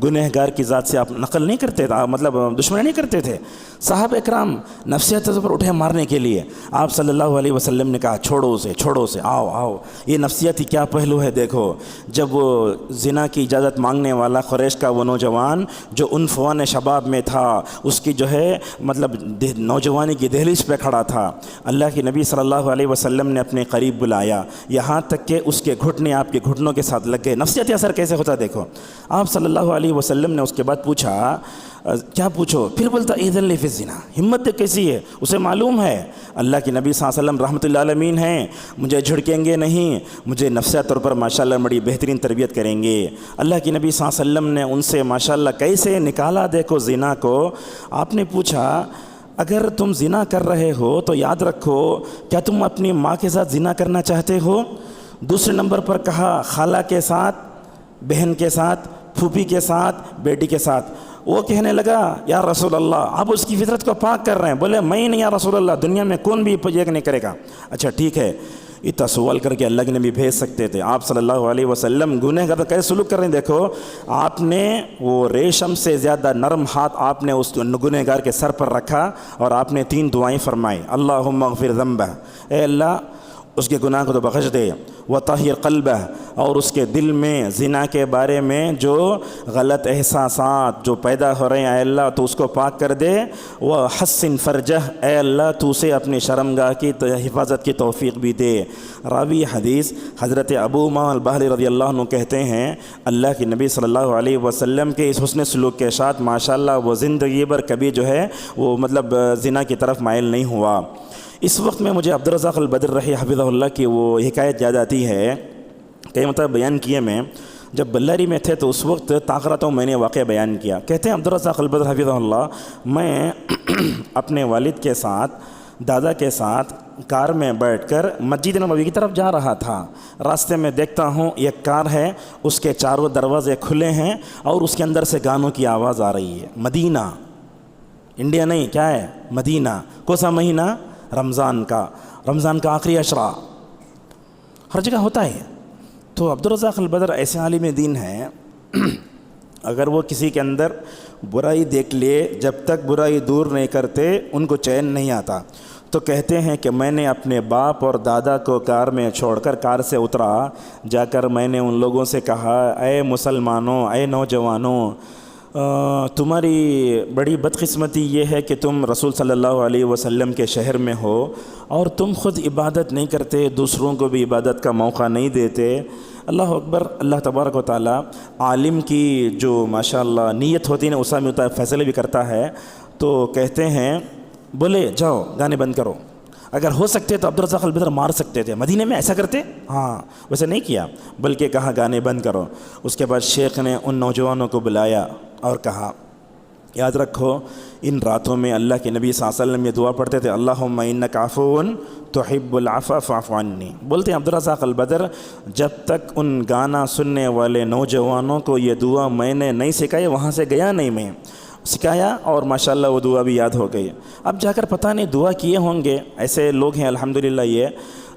گنہ گار کی ذات سے آپ نقل نہیں کرتے تھے، مطلب دشمنی نہیں کرتے تھے۔ صحابہ اکرام نفسیات پر اٹھے مارنے کے لیے، آپ صلی اللہ علیہ وسلم نے کہا چھوڑو اسے، آؤ۔ یہ نفسیاتی کیا پہلو ہے دیکھو۔ جب وہ زنا کی اجازت مانگنے والا قریش کا وہ نوجوان جو عنفوان شباب میں تھا، اس کی جو ہے مطلب نوجوانی کی دہلیز پہ کھڑا تھا، اللہ کے نبی صلی اللہ علیہ وسلم نے اپنے قریب بلایا، یہاں تک کہ اس کے گھٹنے آپ کے گھٹنوں کے ساتھ لگ گئے۔ نفسیاتی اثر کیسے ہوتا دیکھو۔ آپ صلی اللہ علیہ وسلم نے اس کے بعد پوچھا کیا پوچھو، پھر بولتا اذن لی فی الزنا، ہمت کیسی ہے، اسے معلوم ہے اللہ کے نبی صلی اللہ علیہ وسلم رحمۃ اللہ عالمین ہیں، مجھے جھڑکیں گے نہیں، مجھے نفسیات طور پر ماشاءاللہ بڑی بہترین تربیت کریں گے۔ اللہ کے نبی صلی اللہ علیہ وسلم نے ان سے ماشاءاللہ کیسے نکالا دیکھو زنا کو۔ آپ نے پوچھا اگر تم زنا کر رہے ہو تو یاد رکھو کیا تم اپنی ماں کے ساتھ زنا کرنا چاہتے ہو؟ دوسرے نمبر پر کہا خالہ کے ساتھ، بہن کے ساتھ، پھوپھی کے ساتھ، بیٹی کے ساتھ۔ وہ کہنے لگا یا رسول اللہ آپ اس کی فطرت کو پاک کر رہے ہیں۔ بولے میں نہیں یا رسول اللہ، دنیا میں کون بھی یہ نہیں کرے گا۔ اچھا ٹھیک ہے، اتنا سوال کر کے اللہ کے نبی بھیج سکتے تھے۔ آپ صلی اللہ علیہ وسلم گنہ گار کیسے سلوک کر رہے ہیں دیکھو۔ آپ نے وہ ریشم سے زیادہ نرم ہاتھ آپ نے اس گنہ گار کے سر پر رکھا اور آپ نے 3 دعائیں فرمائی، اللہم اغفر ذنبہ، اے اللہ اس کے گناہ کو تو بخش دے، وطہر قلبہ، اور اس کے دل میں زنا کے بارے میں جو غلط احساسات جو پیدا ہو رہے ہیں اے اللہ تو اس کو پاک کر دے، وحسن فرجہ، اے اللہ تو اسے اپنی شرمگاہ کی حفاظت کی توفیق بھی دے۔ راوی حدیث حضرت ابو امام الباہلی رضی اللہ عنہ کہتے ہیں اللہ کے نبی صلی اللہ علیہ وسلم کے اس حسن سلوک کے ساتھ ماشاءاللہ وہ زندگی بھر کبھی جو ہے وہ مطلب زنا کی طرف مائل نہیں ہوا۔ اس وقت میں مجھے عبدالرزاق البدر رحی حفظہ اللہ کی وہ حکایت یاد آتی ہے، کئی مطلب بیان کیے میں جب بلاری میں تھے تو اس وقت طاقراتوں میں نے واقعہ بیان کیا۔ کہتے ہیں عبدالرزاق البدر حفظہ اللہ، میں اپنے والد کے ساتھ دادا کے ساتھ کار میں بیٹھ کر مسجد نبوی کی طرف جا رہا تھا۔ راستے میں دیکھتا ہوں ایک کار ہے، اس کے چاروں دروازے کھلے ہیں اور اس کے اندر سے گانوں کی آواز آ رہی ہے۔ مدینہ، انڈیا نہیں، کیا ہے مدینہ، کون سا مہینہ؟ رمضان کا آخری عشرہ، ہر جگہ ہوتا ہے۔ تو عبدالرزاق البدر ایسے عالم دین ہیں، اگر وہ کسی کے اندر برائی دیکھ لیے جب تک برائی دور نہیں کرتے ان کو چین نہیں آتا. تو کہتے ہیں کہ میں نے اپنے باپ اور دادا کو کار میں چھوڑ کر کار سے اترا. جا کر میں نے ان لوگوں سے کہا اے مسلمانوں، اے نوجوانوں، تمہاری بڑی بدقسمتی یہ ہے کہ تم رسول صلی اللہ علیہ وسلم کے شہر میں ہو اور تم خود عبادت نہیں کرتے، دوسروں کو بھی عبادت کا موقع نہیں دیتے. اللہ اکبر. اللہ تبارک و تعالیٰ عالم کی جو ماشاءاللہ نیت ہوتی ہے نا، اسا میں ہوتا ہے، فیصلے بھی کرتا ہے. تو کہتے ہیں بولے جاؤ گانے بند کرو. اگر ہو سکتے تو عبدالرزاق البدر مار سکتے تھے. مدینے میں ایسا کرتے؟ ہاں، ویسے نہیں کیا، بلکہ کہا گانے بند کرو. اس کے بعد شیخ نے ان نوجوانوں کو بلایا اور کہا یاد رکھو ان راتوں میں اللہ کے نبی صلی اللہ علیہ وسلم یہ دعا پڑھتے تھے، اللہم انک عفو تحب العفو فاعف عنی. بولتے ہیں عبدالرزاق البدر جب تک ان گانا سننے والے نوجوانوں کو یہ دعا میں نے نہیں سکھائی، وہاں سے گیا نہیں، میں سکھایا اور ماشاءاللہ وہ دعا بھی یاد ہو گئی. اب جا کر پتہ نہیں دعا کیے ہوں گے. ایسے لوگ ہیں الحمدللہ یہ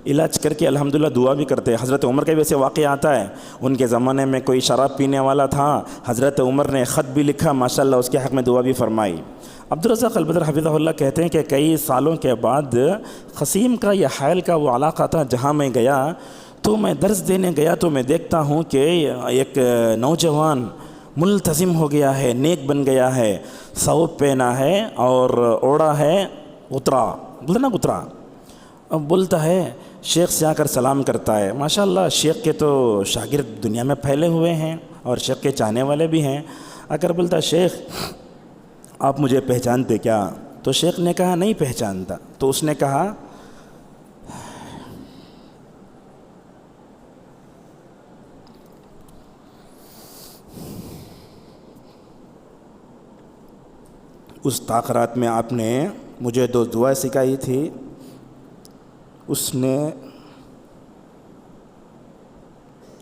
علاج کر کے الحمدللہ دعا بھی کرتے ہیں. حضرت عمر کا بھی ایسے واقعہ آتا ہے، ان کے زمانے میں کوئی شراب پینے والا تھا، حضرت عمر نے خط بھی لکھا، ماشاءاللہ اس کے حق میں دعا بھی فرمائی. عبدالرزاق البدر حفظہ اللہ کہتے ہیں کہ کئی سالوں کے بعد قسیم کا یا حائل کا وہ علاقہ تھا جہاں میں گیا، تو میں درس دینے گیا تو میں دیکھتا ہوں کہ ایک نوجوان ملتزم ہو گیا ہے، نیک بن گیا ہے، ثوب پہنا ہے اور اوڑا ہے اترا، بولتا نا اترا. اب بولتا ہے شیخ سے آ کر سلام کرتا ہے. ماشاءاللہ شیخ کے تو شاگرد دنیا میں پھیلے ہوئے ہیں اور شیخ کے چاہنے والے بھی ہیں. آ کر بولتا شیخ آپ مجھے پہچانتے کیا؟ تو شیخ نے کہا نہیں پہچانتا. تو اس نے کہا اس تاخرات میں آپ نے مجھے دو دعائیں سکھائی تھی، اس نے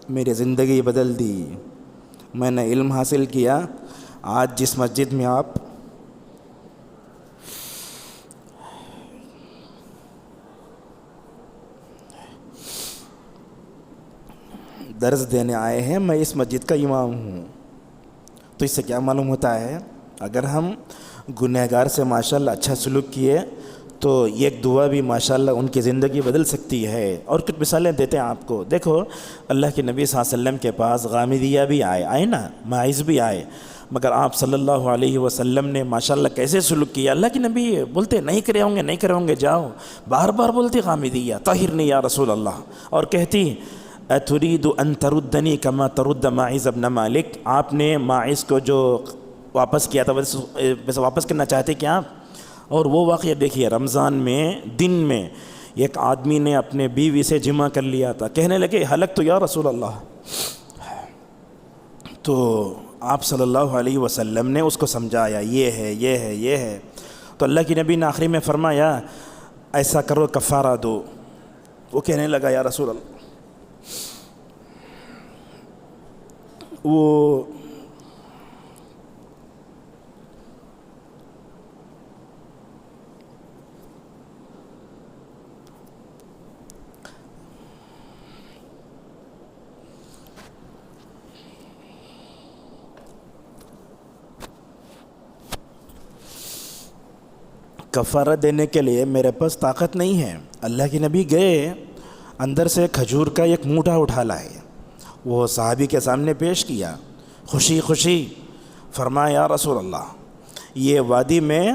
میری زندگی بدل دی. میں نے علم حاصل کیا. آج جس مسجد میں آپ درس دینے آئے ہیں، میں اس مسجد کا امام ہوں. تو اس سے کیا معلوم ہوتا ہے؟ اگر ہم گنہگار سے ماشاءاللہ اچھا سلوک کیے تو ایک دعا بھی ماشاءاللہ ان کی زندگی بدل سکتی ہے. اور کچھ مثالیں دیتے ہیں آپ کو. دیکھو اللہ کے نبی صلی اللہ علیہ وسلم کے پاس غامدیہ بھی آئے نا، ماعز بھی آئے، مگر آپ صلی اللہ علیہ وسلم نے ماشاءاللہ کیسے سلوک کیا. اللہ کے نبی بولتے نہیں کرے ہوں گے جاؤ. بار بار بولتی غامدیہ طہرنی یا رسول اللہ، اور کہتی اتريد ان تردنی کما ترد ماعز ابن مالک. آپ نے ماعز کو جو واپس کیا تھا ویسے واپس کرنا چاہتے کیا آپ؟ اور وہ واقعہ دیکھیے، رمضان میں دن میں ایک آدمی نے اپنے بیوی سے جمع کر لیا تھا. کہنے لگے ہلک تو یا رسول اللہ. تو آپ صلی اللہ علیہ وسلم نے اس کو سمجھایا یہ ہے. تو اللہ کی نبی نے آخری میں فرمایا ایسا کرو کفارہ دو. وہ کہنے لگا یا رسول اللہ. وہ کفارہ دینے کے لیے میرے پاس طاقت نہیں ہے. اللہ کے نبی گئے، اندر سے کھجور کا ایک موٹا اٹھا لائے، وہ صحابی کے سامنے پیش کیا. خوشی فرمایا یا رسول اللہ یہ وادی میں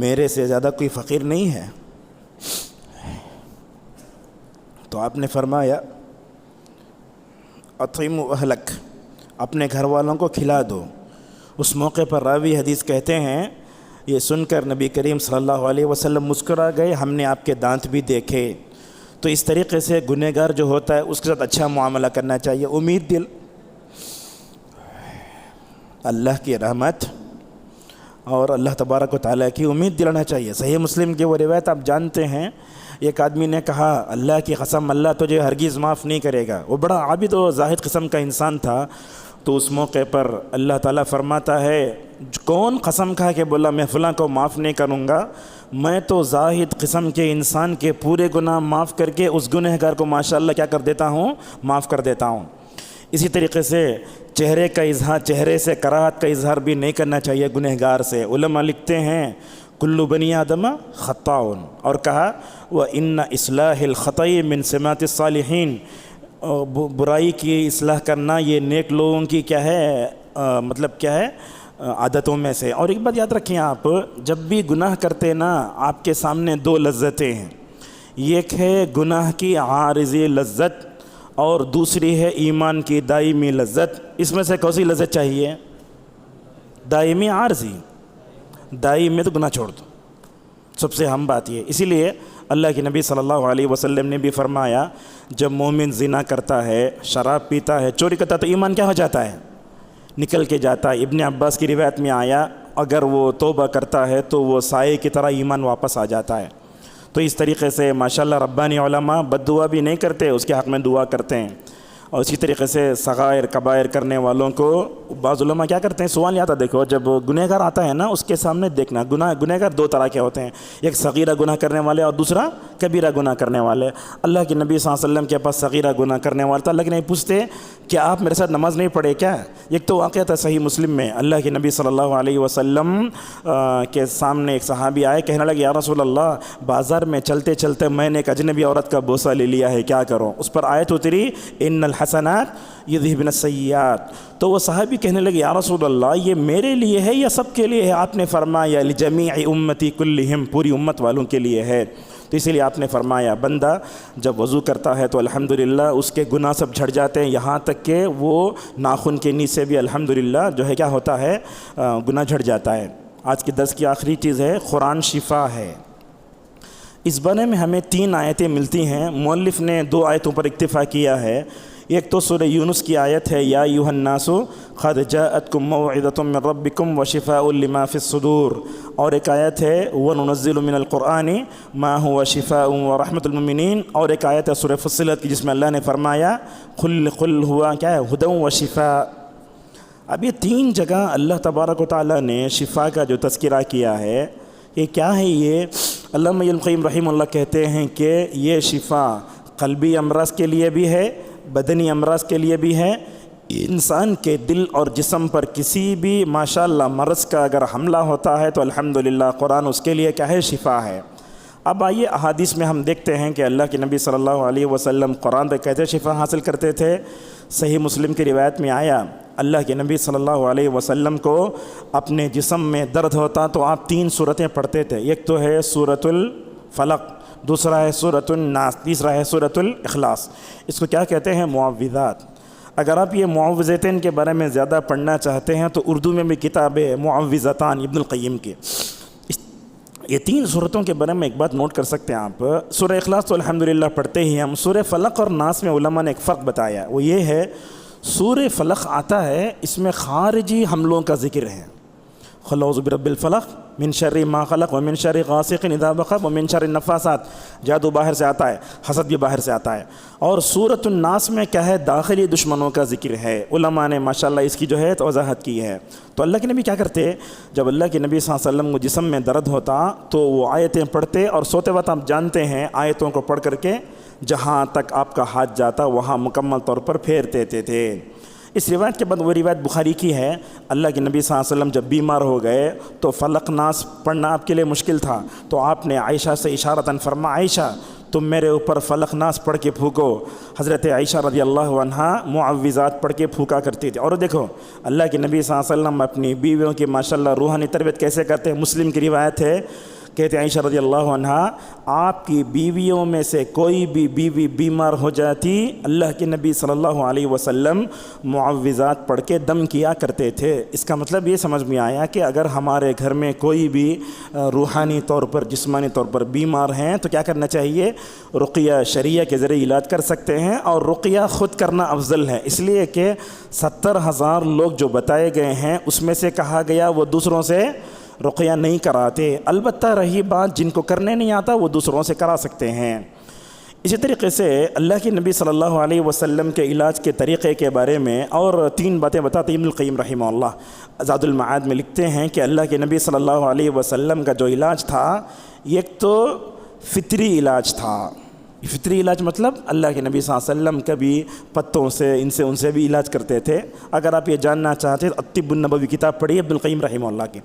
میرے سے زیادہ کوئی فقیر نہیں ہے. تو آپ نے فرمایا اطعم اہلک، اپنے گھر والوں کو کھلا دو. اس موقع پر راوی حدیث کہتے ہیں یہ سن کر نبی کریم صلی اللہ علیہ وسلم مسکرا گئے، ہم نے آپ کے دانت بھی دیکھے. تو اس طریقے سے گنہگار جو ہوتا ہے اس کے ساتھ اچھا معاملہ کرنا چاہیے. امید دل اللہ کی رحمت اور اللہ تبارک و تعالیٰ کی امید دلانا چاہیے. صحیح مسلم کی وہ روایت آپ جانتے ہیں، ایک آدمی نے کہا اللہ کی قسم اللہ تجھے ہرگز معاف نہیں کرے گا. وہ بڑا عابد و زاہد قسم کا انسان تھا. تو اس موقع پر اللہ تعالیٰ فرماتا ہے کون قسم کھا کے بولا میں فلاں کو معاف نہیں کروں گا؟ میں تو زاہد قسم کے انسان کے پورے گناہ معاف کر کے اس گنہگار کو ماشاءاللہ کیا کر دیتا ہوں؟ معاف کر دیتا ہوں. اسی طریقے سے چہرے سے کراہت کا اظہار بھی نہیں کرنا چاہیے گنہگار سے۔ علماء لکھتے ہیں کل بنی آدم خطاؤن، اور کہا وَإِنَّ إِصْلَاحِ الْخَطَئِ مِن سِمَاتِ الصَّالِحِينَ، برائی کی اصلاح کرنا یہ نیک لوگوں کی کیا ہے، مطلب کیا ہے، عادتوں میں سے۔ اور ایک بات یاد رکھیں آپ، جب بھی گناہ کرتے نا آپ کے سامنے دو لذتیں ہیں، ایک ہے گناہ کی عارضی لذت اور دوسری ہے ایمان کی دائمی لذت۔ اس میں سے کون سی لذت چاہیے؟ دائمی، عارضی؟ دائمی میں تو گناہ چھوڑ دو، سب سے اہم بات یہ۔ اسی لیے اللہ کے نبی صلی اللہ علیہ وسلم نے بھی فرمایا جب مومن زنا کرتا ہے، شراب پیتا ہے، چوری کرتا ہے تو ایمان کیا ہو جاتا ہے؟ نکل کے جاتا ہے۔ ابن عباس کی روایت میں آیا اگر وہ توبہ کرتا ہے تو وہ سائے کی طرح ایمان واپس آ جاتا ہے۔ تو اس طریقے سے ماشاءاللہ ربانی علماء بد دعا بھی نہیں کرتے، اس کے حق میں دعا کرتے ہیں۔ اور اسی طریقے سے صغائر کبائر کرنے والوں کو بعض علماء کیا کرتے ہیں، سوال یہ آتا دیکھو جب گنہگار آتا ہے نا اس کے سامنے دیکھنا، گنہگار دو طرح کے ہوتے ہیں، ایک صغیرہ گناہ کرنے والے اور دوسرا کبیرہ گناہ کرنے والے۔ اللہ کے نبی صلی اللہ علیہ وسلم کے پاس صغیرہ گناہ کرنے والے تھا، اللہ کے نبی پوچھتے کیا آپ میرے ساتھ نماز نہیں پڑھے کیا؟ ایک تو واقعہ تھا صحیح مسلم میں، اللہ کے نبی صلی اللہ علیہ وسلم کے سامنے ایک صحابی آئے، کہنے لگے یا رسول اللہ بازار میں چلتے چلتے میں نے ایک اجنبی عورت کا بوسہ لے لیا ہے، کیا کروں؟ اس پر آیت اتری ان الحسنات یذہبن السیئات۔ تو وہ صحابی کہنے لگے یا رسول اللہ یہ میرے لیے ہے یا سب کے لیے ہے؟ آپ نے فرمایا لجمیع امتی کلہم، پوری امت والوں کے لیے ہے۔ تو اسی لیے آپ نے فرمایا بندہ جب وضو کرتا ہے تو الحمدللہ اس کے گناہ سب جھڑ جاتے ہیں، یہاں تک کہ وہ ناخن کے نیچے بھی الحمدللہ جو ہے کیا ہوتا ہے، گناہ جھڑ جاتا ہے۔ آج کے درس کی آخری چیز ہے قرآن شفا ہے۔ اس بارے میں ہمیں 3 آیتیں ملتی ہیں، مؤلف نے 2 آیتوں پر اکتفا کیا ہے۔ ایک تو سورہ یونس کی آیت ہے یا ایھا الناس قد جاءتکم موعظۃ من ربکم وشفاء لما فی الصدور، اور ایک آیت ہے وننزل من القرآن ما هو شفاء ورحمۃ للمؤمنین، اور ایک آیت ہے سورہ فصلت کی جس میں اللہ نے فرمایا قل ہوا کیا ہے ھدی وشفاء۔ اب یہ 3 جگہ اللہ تبارک و تعالیٰ نے شفا کا جو تذکرہ کیا ہے، یہ کیا ہے؟ یہ علامہ ابن القیم رحمہ اللہ کہتے ہیں کہ یہ شفا قلبی امراض کے لیے بھی ہے، بدنی امراض کے لیے بھی ہے۔ انسان کے دل اور جسم پر کسی بھی ماشاءاللہ مرض کا اگر حملہ ہوتا ہے تو الحمدللہ قرآن اس کے لیے کیا ہے، شفا ہے۔ اب آئیے احادیث میں ہم دیکھتے ہیں کہ اللہ کے نبی صلی اللہ علیہ وسلم قرآن پہ کیسے شفا حاصل کرتے تھے۔ صحیح مسلم کی روایت میں آیا اللہ کے نبی صلی اللہ علیہ وسلم کو اپنے جسم میں درد ہوتا تو آپ 3 سورتیں پڑھتے تھے، ایک تو ہے سورۃ الفلق، دوسرا ہے سورۃ الناس، تیسرا ہے سورۃ الاخلاص۔ اس کو کیا کہتے ہیں؟ معوذات۔ اگر آپ یہ معوذتین کے بارے میں زیادہ پڑھنا چاہتے ہیں تو اردو میں بھی کتاب ہے معوذتان ابن القیم کی۔ یہ 3 صورتوں کے بارے میں ایک بات نوٹ کر سکتے ہیں آپ، سورہ اخلاص تو الحمدللہ پڑھتے ہی ہم، سورہ فلق اور ناس میں علماء نے ایک فرق بتایا، وہ یہ ہے سورہ فلق آتا ہے اس میں خارجی حملوں کا ذکر ہے، قل اعوذ برب الفلق من شر ما خلق ومن شر غاسق اذا وقب ومن شر النفاثات، جادو باہر سے آتا ہے، حسد بھی باہر سے آتا ہے۔ اور سورۃ الناس میں کیا ہے؟ داخلی دشمنوں کا ذکر ہے، علماء نے ماشاءاللہ اس کی جو ہے وضاحت کی ہے۔ تو اللہ کے نبی کیا کرتے، جب اللہ کے نبی صلی اللہ علیہ وسلم کو جسم میں درد ہوتا تو وہ آیتیں پڑھتے، اور سوتے وقت آپ جانتے ہیں آیتوں کو پڑھ کر کے جہاں تک آپ کا ہاتھ جاتا وہاں مکمل طور پر پھیر دیتے تھے۔ اس روایت کے بعد وہ روایت بخاری کی ہے، اللہ کے نبی صلی اللہ علیہ وسلم جب بیمار ہو گئے تو فلق ناس پڑھنا آپ کے لیے مشکل تھا، تو آپ نے عائشہ سے اشارتاً فرمایا عائشہ تم میرے اوپر فلق ناس پڑھ کے پھونکو۔ حضرت عائشہ رضی اللہ عنہا معوذات پڑھ کے پھونکا کرتی تھی۔ اور دیکھو اللہ کے نبی صلی اللہ علیہ وسلم اپنی بیویوں کی ماشاءاللہ روحانی تربیت کیسے کرتے ہیں۔ مسلم کی روایت ہے، کہتے ہیں عائشہ رضی اللہ عنہا آپ کی بیویوں میں سے کوئی بھی بیوی بیمار ہو جاتی اللہ کے نبی صلی اللہ علیہ وسلم معوذات پڑھ کے دم کیا کرتے تھے۔ اس کا مطلب یہ سمجھ میں آیا کہ اگر ہمارے گھر میں کوئی بھی روحانی طور پر جسمانی طور پر بیمار ہیں تو کیا کرنا چاہیے؟ رقیہ شرعیہ کے ذریعے علاج کر سکتے ہیں، اور رقیہ خود کرنا افضل ہے، اس لیے کہ 70,000 لوگ جو بتائے گئے ہیں اس میں سے کہا گیا وہ دوسروں سے رقیہ نہیں کراتے، البتہ رہی بات جن کو کرنے نہیں آتا وہ دوسروں سے کرا سکتے ہیں۔ اسی طریقے سے اللہ کے نبی صلی اللہ علیہ وسلم کے علاج کے طریقے کے بارے میں اور 3 باتیں بتاتے ابن القیم رحمہ اللہ زاد المعاد میں لکھتے ہیں کہ اللہ کے نبی صلی اللہ علیہ وسلم کا جو علاج تھا ایک تو فطری علاج تھا، فطری علاج مطلب اللہ کے نبی صلی اللہ علیہ وسلم کبھی پتوں سے ان سے بھی علاج کرتے تھے. اگر آپ یہ جاننا چاہتے ہیں الطب النبوی کتاب پڑھیے عبد القیم رحمہ اللہ کی.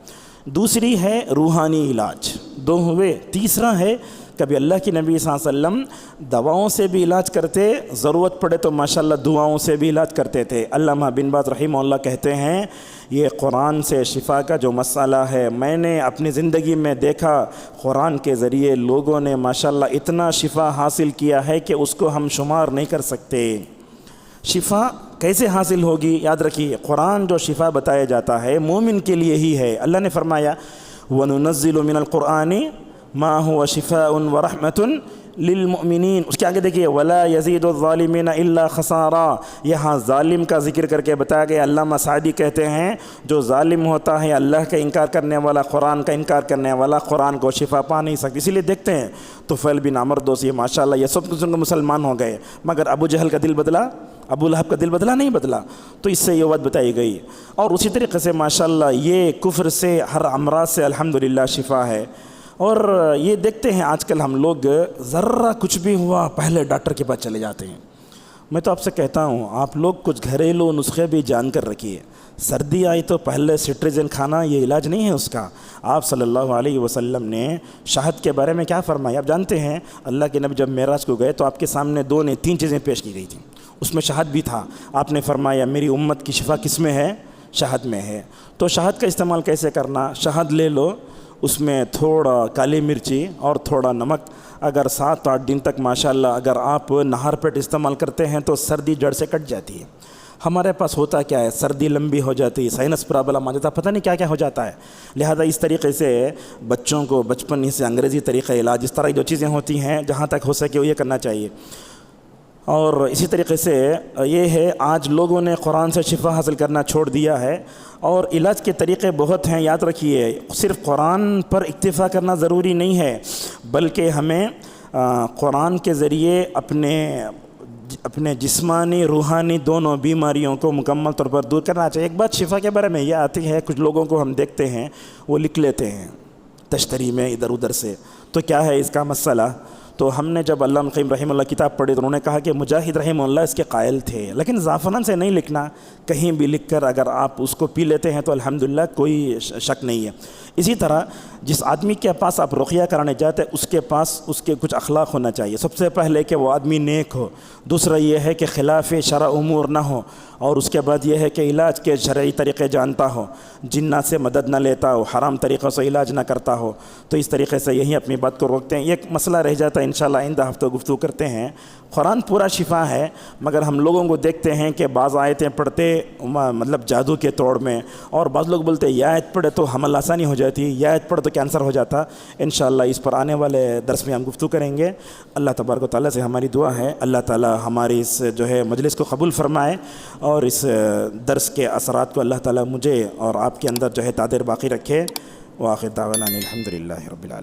دوسری ہے روحانی علاج، 2 ہوئے. تیسرا ہے کبھی اللہ کی نبی صلی اللہ علیہ وسلم دواؤں سے بھی علاج کرتے، ضرورت پڑے تو ماشاءاللہ دعاؤں سے بھی علاج کرتے تھے. علامہ بن باز رحمہ اللہ کہتے ہیں یہ قرآن سے شفا کا جو مسئلہ ہے، میں نے اپنی زندگی میں دیکھا قرآن کے ذریعے لوگوں نے ماشاءاللہ اتنا شفا حاصل کیا ہے کہ اس کو ہم شمار نہیں کر سکتے. شفا کیسے حاصل ہوگی؟ یاد رکھیے قرآن جو شفا بتایا جاتا ہے مومن کے لیے ہی ہے. اللہ نے فرمایا وَنُنَزِّلُ مِنَ الْقُرْآنِ مَا هُوَ شِفَاءٌ وَرَحْمَةٌ للمؤمنین. اس کے آگے دیکھیے وَلَا يَزِيدُ الظَّالِمِينَ إِلَّا خَسَارًا. یہاں ظالم کا ذکر کر کے بتایا گیا. علامہ سعدی کہتے ہیں جو ظالم ہوتا ہے اللہ کا انکار کرنے والا، قرآن کا انکار کرنے والا، قرآن کو شفا پا نہیں سکتی. اسی لیے دیکھتے ہیں طفیل بن عمرو دوسی ماشاءاللہ یہ سب کچھ مسلمان ہو گئے، مگر ابو جہل کا دل بدلا، ابو لہب کا دل بدلا نہیں بدلا. تو اس سے یہ بات بتائی گئی. اور اسی طریقے سے ماشاءاللہ یہ کفر سے، ہر امراض سے الحمدللہ شفا ہے. اور یہ دیکھتے ہیں آج کل ہم لوگ ذرا کچھ بھی ہوا پہلے ڈاکٹر کے پاس چلے جاتے ہیں. میں تو آپ سے کہتا ہوں آپ لوگ کچھ گھریلو نسخے بھی جان کر رکھیے. سردی آئی تو پہلے سٹریزن کھانا یہ علاج نہیں ہے اس کا. آپ صلی اللہ علیہ وسلم نے شہد کے بارے میں کیا فرمایا؟ آپ جانتے ہیں اللہ کے نبی جب معراج کو گئے تو آپ کے سامنے 2 نہیں 3 چیزیں پیش کی گئی تھیں، اس میں شہد بھی تھا. آپ نے فرمایا میری امت کی شفا کس میں ہے؟ شہد میں ہے. تو شہد کا استعمال کیسے کرنا؟ شہد لے لو، اس میں تھوڑا کالی مرچی اور تھوڑا نمک. اگر 7-8 دن تک ماشاءاللہ اگر آپ نہار پیٹ استعمال کرتے ہیں تو سردی جڑ سے کٹ جاتی ہے. ہمارے پاس ہوتا کیا ہے، سردی لمبی ہو جاتی ہے، سائنس پرابلم آ جاتا ہے، پتہ نہیں کیا کیا ہو جاتا ہے. لہذا اس طریقے سے بچوں کو بچپن ہی سے انگریزی طریقہ علاج، اس طرح کی جو چیزیں ہوتی ہیں جہاں تک ہو سکے وہ یہ کرنا چاہیے. اور اسی طریقے سے یہ ہے آج لوگوں نے قرآن سے شفا حاصل کرنا چھوڑ دیا ہے. اور علاج کے طریقے بہت ہیں، یاد رکھیے صرف قرآن پر اکتفا کرنا ضروری نہیں ہے، بلکہ ہمیں قرآن کے ذریعے اپنے جسمانی روحانی دونوں بیماریوں کو مکمل طور پر دور کرنا چاہیے. ایک بات شفا کے بارے میں یہ آتی ہے، کچھ لوگوں کو ہم دیکھتے ہیں وہ لکھ لیتے ہیں تشتری میں ادھر ادھر سے. تو کیا ہے اس کا مسئلہ؟ تو ہم نے جب علامہ قیم رحمہ اللہ کتاب پڑھی تو انہوں نے کہا کہ مجاہد رحمہ اللہ اس کے قائل تھے، لیکن زعفران سے نہیں لکھنا، کہیں بھی لکھ کر اگر آپ اس کو پی لیتے ہیں تو الحمدللہ کوئی شک نہیں ہے. اسی طرح جس آدمی کے پاس آپ رقیہ کرانے جاتے ہیں اس کے پاس اس کے کچھ اخلاق ہونا چاہیے. سب سے پہلے کہ وہ آدمی نیک ہو، دوسرا یہ ہے کہ خلاف شرع امور نہ ہو، اور اس کے بعد یہ ہے کہ علاج کے شرعی طریقے جانتا ہو، جنات سے مدد نہ لیتا ہو، حرام طریقوں سے علاج نہ کرتا ہو. تو اس طریقے سے یہی اپنی بات کو روکتے ہیں. ایک مسئلہ رہ جاتا ہے انشاءاللہ آئندہ ہفتہ گفتگو کرتے ہیں. قرآن پورا شفا ہے، مگر ہم لوگوں کو دیکھتے ہیں کہ بعض آیتیں پڑھتے مطلب جادو کے توڑ میں، اور بعض لوگ بولتے ہیں یہ آیت پڑھے تو حمل آسانی ہو جاتی، یہ آیت پڑھے تو کینسر ہو جاتا. انشاءاللہ اس پر آنے والے درس میں ہم گفتگو کریں گے. اللہ تبارک و تعالیٰ سے ہماری دعا ہے اللہ تعالیٰ ہماری اس جو ہے مجلس کو قبول فرمائے، اور اس درس کے اثرات کو اللہ تعالیٰ مجھے اور آپ کے اندر جو ہے تادر باقی رکھے. وآخر دعوانا الحمدللہ رب العالمین.